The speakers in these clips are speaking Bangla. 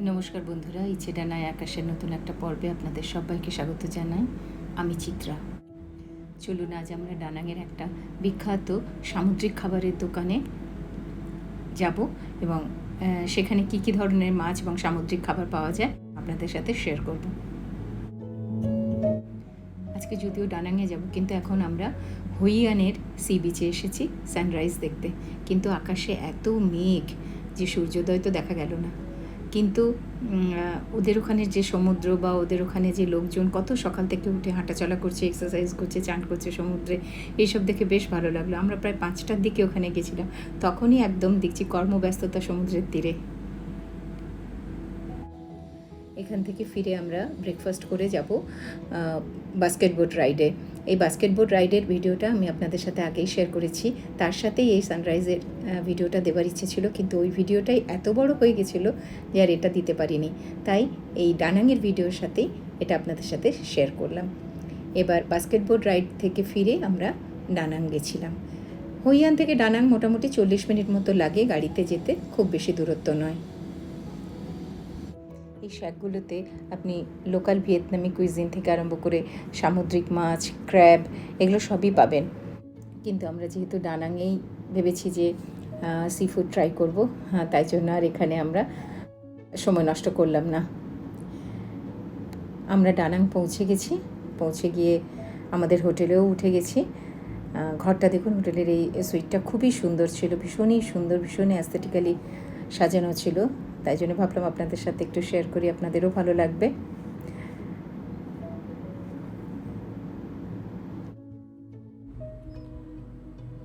নমস্কার বন্ধুরা, ইচ্ছে ডানায় আকাশের নতুন একটা পর্বে আপনাদের সবাইকে স্বাগত জানাই। আমি চিত্রা। চলুন আজ আমরা ডানাংয়ের একটা বিখ্যাত সামুদ্রিক খাবারের দোকানে যাব এবং সেখানে কি কি ধরনের মাছ এবং সামুদ্রিক খাবার পাওয়া যায় আপনাদের সাথে শেয়ার করব। আজকে যদিও ডানাংয়ে যাব, কিন্তু এখন আমরা হইয়ানের সি বিচে এসেছি সানরাইজ দেখতে। কিন্তু আকাশে এত মেঘ যে সূর্যোদয় তো দেখা গেল না। কিন্তু ওদের ওখানে যে সমুদ্র বা ওদের ওখানে যে লোকজন কত সকাল থেকে উঠে হাঁটাচলা করছে, এক্সারসাইজ করছে, চান করছে সমুদ্রে, এইসব দেখে বেশ ভালো লাগলো। আমরা প্রায় 5টার দিকে ওখানে গেছিলাম, তখনই একদম দেখছি কর্মব্যস্ততা সমুদ্রের তীরে। এখান থেকে ফিরে আমরা ব্রেকফাস্ট করে যাব বাস্কেটবোট রাইডে। এই বাস্কেটবোট রাইডের ভিডিওটা আমি আপনাদের সাথে আগেই শেয়ার করেছি, তার সাথেই এই সানরাইজের ভিডিওটা দেওয়ার ইচ্ছে ছিল, কিন্তু ওই ভিডিওটাই এত বড় হয়ে গেছিলো যে আর এটা দিতে পারিনি। তাই এই ডানাংয়ের ভিডিওর সাথেই এটা আপনাদের সাথে শেয়ার করলাম। এবার বাস্কেটবোট রাইড থেকে ফিরে আমরা ডানাং গেছিলাম। হইয়ান থেকে ডানাং মোটামুটি 40 মিনিট মতো লাগে গাড়িতে যেতে, খুব বেশি দূরত্ব নয়। এই শ্যাকগুলোতে আপনি লোকাল ভিয়েতনামি কুইজিন থেকে আরম্ভ করে সামুদ্রিক মাছ, ক্র্যাব, এগুলো সবই পাবেন। কিন্তু আমরা যেহেতু ডানাংয়েই ভেবেছি যে সি ফুড ট্রাই করবো, তাই জন্য আর এখানে আমরা সময় নষ্ট করলাম না। আমরা ডানাং পৌঁছে গেছি। পৌঁছে গিয়ে আমাদের হোটেলেও উঠে গেছি। ঘরটা দেখুন, হোটেলের এই সুইটটা খুবই সুন্দর ছিল, ভীষণই সুন্দর, ভীষণই অ্যাস্থেটিক্যালি সাজানো ছিল। তাই জন্য ভাবলাম আপনাদের সাথে একটু শেয়ার করি, আপনাদেরও ভালো লাগবে।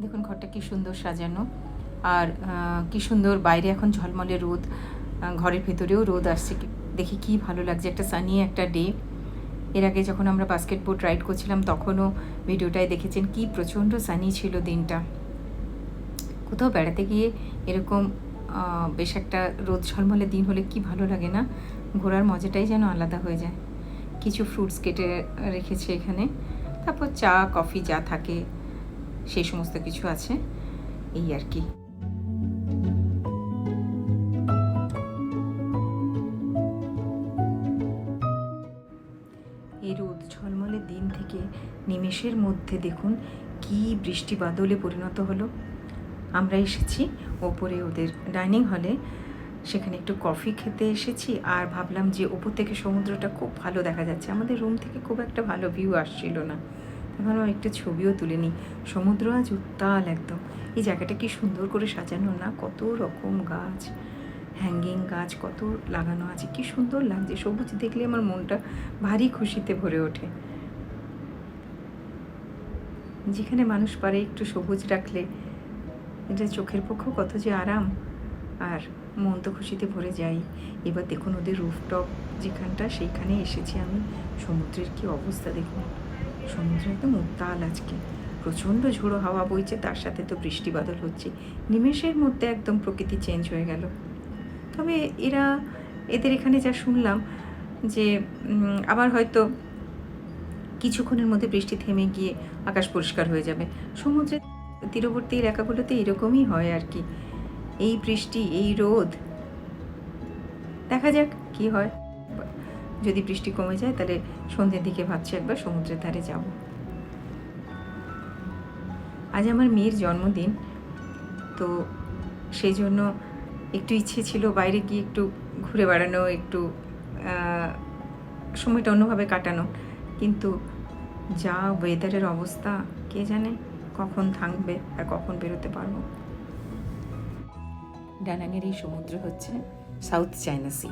দেখুন ঘরটা কি সুন্দর সাজানো, আর কি সুন্দর বাইরে এখন ঝলমলে রোদ, ঘরের ভেতরেও রোদ আসছে, দেখে কি ভালো লাগছে। একটা সানি একটা ডে। এর আগে যখন আমরা বাস্কেটবোট রাইড করছিলাম তখনও ভিডিওটায় দেখেছেন কি প্রচণ্ড সানি ছিল দিনটা। কোথাও বেড়াতে গিয়ে এরকম বেশ একটা রোদ ঝলমলে দিন হলে কি ভালো লাগে না, ঘোরার মজাটাই যেন আলাদা হয়ে যায়। কিছু ফ্রুটস কেটে রেখেছে এখানে, তারপর চা কফি যা থাকে সেই সমস্ত কিছু আছে, এই আর কি। এই রোদ ঝলমলে দিন থেকে নিমেষের মধ্যে দেখুন কি বৃষ্টি বাদলে পরিণত হলো। আমরা এসেছি ওপরে ওদের ডাইনিং হলে, সেখানে একটু কফি খেতে এসেছি, আর ভাবলাম যে ওপর থেকে সমুদ্রটা খুব ভালো দেখা যাচ্ছে। আমাদের রুম থেকে খুব একটা ভালো ভিউ আসছিল না, ভাবলাম একটু ছবিও তুলে নিই। সমুদ্র আজ উত্তাল একদম। এই জায়গাটা কি সুন্দর করে সাজানো না, কত রকম গাছ, হ্যাঙ্গিং গাছ কত লাগানো আছে, কি সুন্দর লাগছে। সবুজ দেখলে আমার মনটা ভারী খুশিতে ভরে ওঠে। যেখানে মানুষ পারে একটু সবুজ রাখলে এটা চোখের পক্ষেও কত যে আরাম, আর মন তো খুশিতে ভরে যাই। এবার দেখুন ওদের রুফটপ যেখানটা, সেইখানে এসেছি আমি। সমুদ্রের কি অবস্থা দেখুন, সমুদ্র একদম উত্তাল আজকে, প্রচণ্ড ঝোড়ো হাওয়া বইছে, তার সাথে তো বৃষ্টি বাদল হচ্ছে। নিমেষের মধ্যে একদম প্রকৃতি চেঞ্জ হয়ে গেল। তবে এদের এখানে যা শুনলাম যে আবার হয়তো কিছুক্ষণের মধ্যে বৃষ্টি থেমে গিয়ে আকাশ পরিষ্কার হয়ে যাবে। সমুদ্রের তীরবর্তী এলাকাগুলোতে এরকমই হয় আর কি, এই বৃষ্টি এই রোদ। দেখা যাক কি হয়। যদি বৃষ্টি কমে যায় তাহলে সন্ধ্যের দিকে ভাবছি একবার সমুদ্রের ধারে যাব। আজ আমার মেয়ের জন্মদিন, তো সেই জন্য একটু ইচ্ছে ছিল বাইরে গিয়ে একটু ঘুরে বেড়ানো, একটু সময়টা অন্যভাবে কাটানো। কিন্তু যা ওয়েদারের অবস্থা, কে জানে কখন থাকবে আর কখন বেরোতে পারবো। ডানাংয়ের এই সমুদ্র হচ্ছে সাউথ চায়না সি।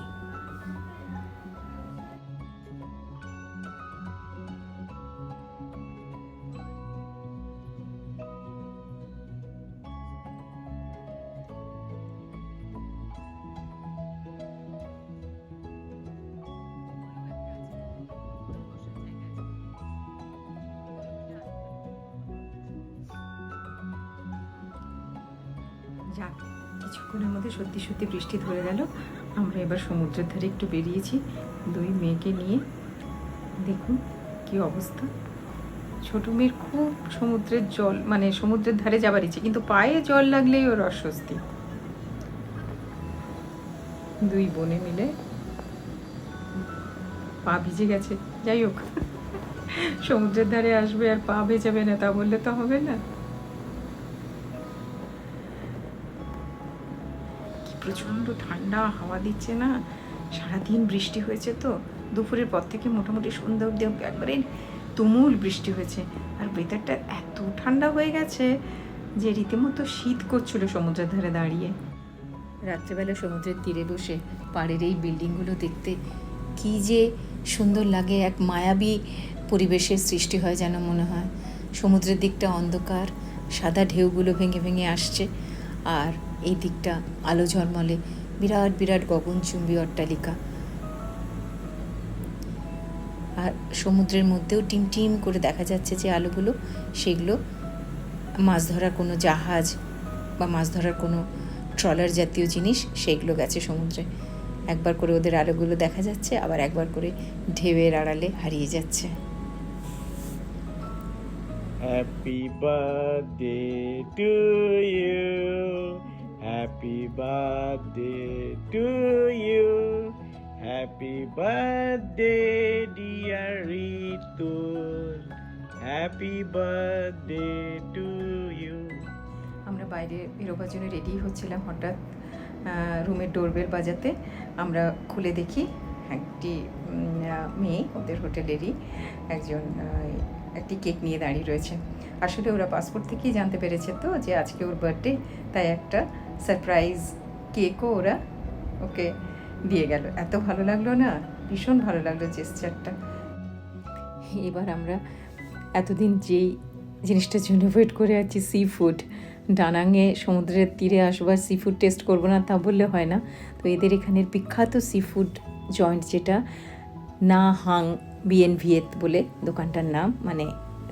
যাক, কিছুক্ষণের মধ্যে সত্যি সত্যি বৃষ্টি ধরে গেল। আমরা এবার সমুদ্রের ধারে একটু বেরিয়েছি দুই মেয়েকে নিয়ে। দেখুন কি অবস্থা, ছোটো মেয়ের খুব সমুদ্রের জল, মানে সমুদ্রের ধারে যাবার ইচ্ছে, কিন্তু পায়ে জল লাগলেই ওর অস্বস্তি। দুই বোনে মিলে পা ভিজে গেছে। যাই হোক, সমুদ্রের ধারে আসবে আর পা ভেজাবে না তা বললে তো হবে না। কি প্রচণ্ড ঠান্ডা হাওয়া দিচ্ছে না, সারাদিন বৃষ্টি হয়েছে তো, দুপুরের পর থেকে মোটামুটি সন্ধ্যা অব্দি একবারে তুমুল বৃষ্টি হয়েছে। আর ওয়েদারটা এত ঠান্ডা হয়ে গেছে যে রীতিমতো শীত করছিল সমুদ্রের ধারে দাঁড়িয়ে। রাত্রেবেলা সমুদ্রের তীরে বসে পাড়ের এই বিল্ডিংগুলো দেখতে কী যে সুন্দর লাগে, এক মায়াবী পরিবেশের সৃষ্টি হয় যেন মনে হয়। সমুদ্রের দিকটা অন্ধকার, সাদা ঢেউগুলো ভেঙে ভেঙে আসছে, আর এই দিকটা আলো ঝলমলে বিরাট বিরাট গগনচুম্বী অট্টালিকা। আর সমুদ্রের মধ্যেও টিম টিম করে দেখা যাচ্ছে যে আলোগুলো, সেগুলো মাছ ধরার কোনো জাহাজ বা মাছ ধরার কোনো ট্রলার জাতীয় জিনিস, সেইগুলো গেছে সমুদ্রে। একবার করে ওদের আলোগুলো দেখা যাচ্ছে, আবার একবার করে ঢেউয়ের আড়ালে হারিয়ে যাচ্ছে। Happy birthday to you. Happy birthday to you. Happy birthday dear Ritu. Happy birthday to you. আমরা বাইরে বেরোবার জন্য রেডি হচ্ছিলাম, হঠাৎ রুমের ডোরবেল বাজাতে আমরা খুলে দেখি একটি মেয়ে, ওদের হোটেলেরই একজন, একটি কেক নিয়ে দাঁড়িয়ে রয়েছে। আসলে ওরা পাসপোর্ট থেকেই জানতে পেরেছে তো যে আজকে ওর বার্থডে, তাই একটা সারপ্রাইজ কেকও ওরা ওকে দিয়ে গেল। এত ভালো লাগলো না, ভীষণ ভালো লাগলো জেস্চারটা। এবার আমরা এতদিন যেই জিনিসটার জন্য ওয়েট করে আছি, সি ফুড, ডানাঙে সমুদ্রের তীরে আসবার সি ফুড টেস্ট করবো না তা বললে হয় না। তো এদের এখানের বিখ্যাত সি ফুড জয়েন্ট, যেটা না হাং বিএন ভিয়েত বলে দোকানটার নাম, মানে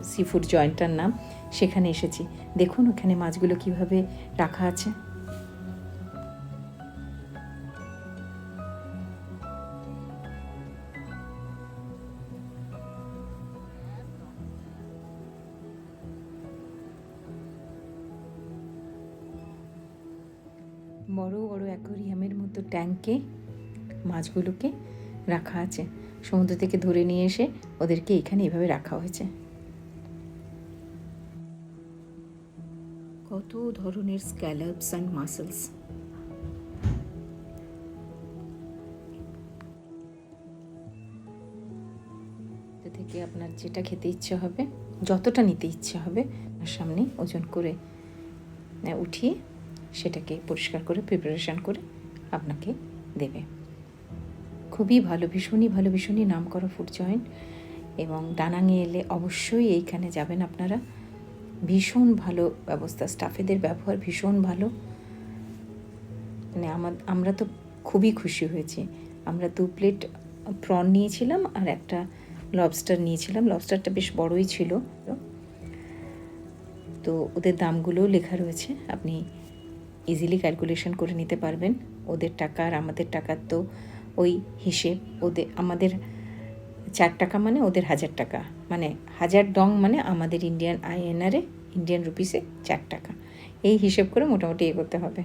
সি ফুড জয়েন্টটার নাম, সেখানে এসেছি। দেখুন ওখানে মাছগুলো কিভাবে রাখা আছে। বড় বড় অ্যাকোয়ারিয়ামের মতো ট্যাঙ্কে মাছগুলোকে রাখা আছে, সমুদ্র থেকে ধরে নিয়ে এসে ওদেরকে এখানে এভাবে রাখা হয়েছে। কত ধরনের স্ক্যালপস অ্যান্ড মাসেলস। থেকে আপনার যেটা খেতে ইচ্ছে হবে, যতটা নিতে ইচ্ছে হবে, আপনার সামনে ওজন করে উঠিয়ে সেটাকে পরিষ্কার করে প্রিপারেশান করে আপনাকে দেবে। খুবই ভালো, ভীষণই ভালো, ভীষণই নাম করা ফুড জয়েন্ট। এবং ডানাঙে এলে অবশ্যই এইখানে যাবেন আপনারা। ভীষণ ভালো ব্যবস্থা, স্টাফেদের ব্যবহার ভীষণ ভালো। মানে আমরা তো খুবই খুশি হয়েছি। আমরা 2 প্লেট প্রন নিয়েছিলাম আর একটা লবস্টার নিয়েছিলাম। লবস্টারটা বেশ বড়ই ছিল। তো ওদের দামগুলোও লেখা রয়েছে, আপনি ইজিলি ক্যালকুলেশন করে নিতে পারবেন। ওদের টাকা আর আমাদের টাকার তো ওই হিসেব। আমাদের 4 টাকা মানে ওদের 1000 টাকা, মানে 1000 ডং মানে আমাদের ইন্ডিয়ান INR-এ, ইন্ডিয়ান রুপিসে 4 টাকা। এই হিসেব করে মোটামুটি করতে হবে।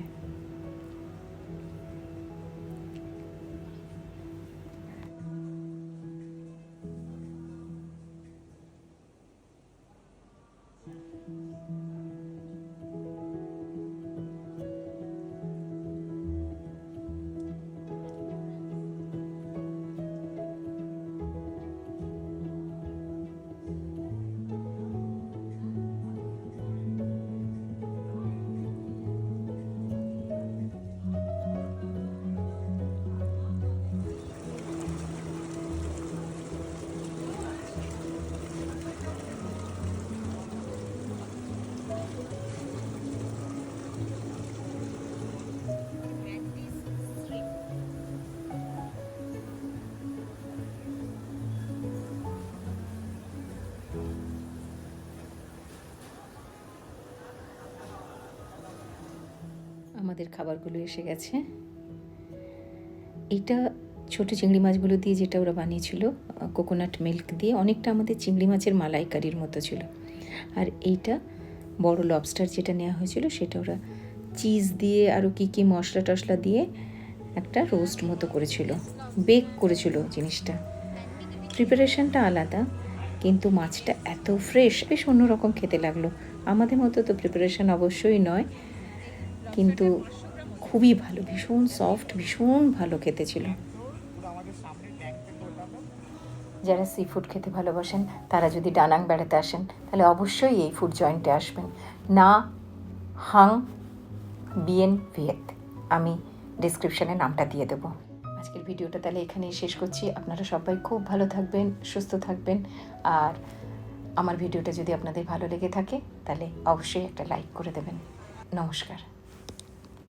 আমাদের খাবারগুলো এসে গেছে। এটা ছোট চিংড়ি মাছগুলো দিয়ে যেটা ওরা বানিয়েছিল কোকোনাট মিল্ক দিয়ে, অনেকটা আমাদের চিংড়ি মাছের মালাইকারির মতো ছিল। আর এইটা বড় লবস্টার যেটা নেওয়া হয়েছিল, সেটা ওরা চিজ দিয়ে আরও কী মশলা টশলা দিয়ে একটা রোস্ট মতো করেছিল, বেক করেছিল জিনিসটা। প্রিপারেশনটা আলাদা, কিন্তু মাছটা এত ফ্রেশ, বেশ অন্যরকম খেতে লাগলো। আমাদের মতো তো প্রিপারেশন অবশ্যই নয়, কিন্তু খুবই ভালো, ভীষণ সফট, ভীষণ ভালো খেতে ছিল। যারা সি ফুড খেতে ভালোবাসেন তারা যদি ডানাং বেড়াতে আসেন তাহলে অবশ্যই এই ফুড জয়েন্টে আসবেন, না হাং বিয়েন ভিয়েত। আমি ডিসক্রিপশানে নামটা দিয়ে দেবো। আজকের ভিডিওটা তাহলে এখানেই শেষ করছি। আপনারা সবাই খুব ভালো থাকবেন, সুস্থ থাকবেন। আর আমার ভিডিওটা যদি আপনাদের ভালো লেগে থাকে তাহলে অবশ্যই একটা লাইক করে দেবেন। নমস্কার।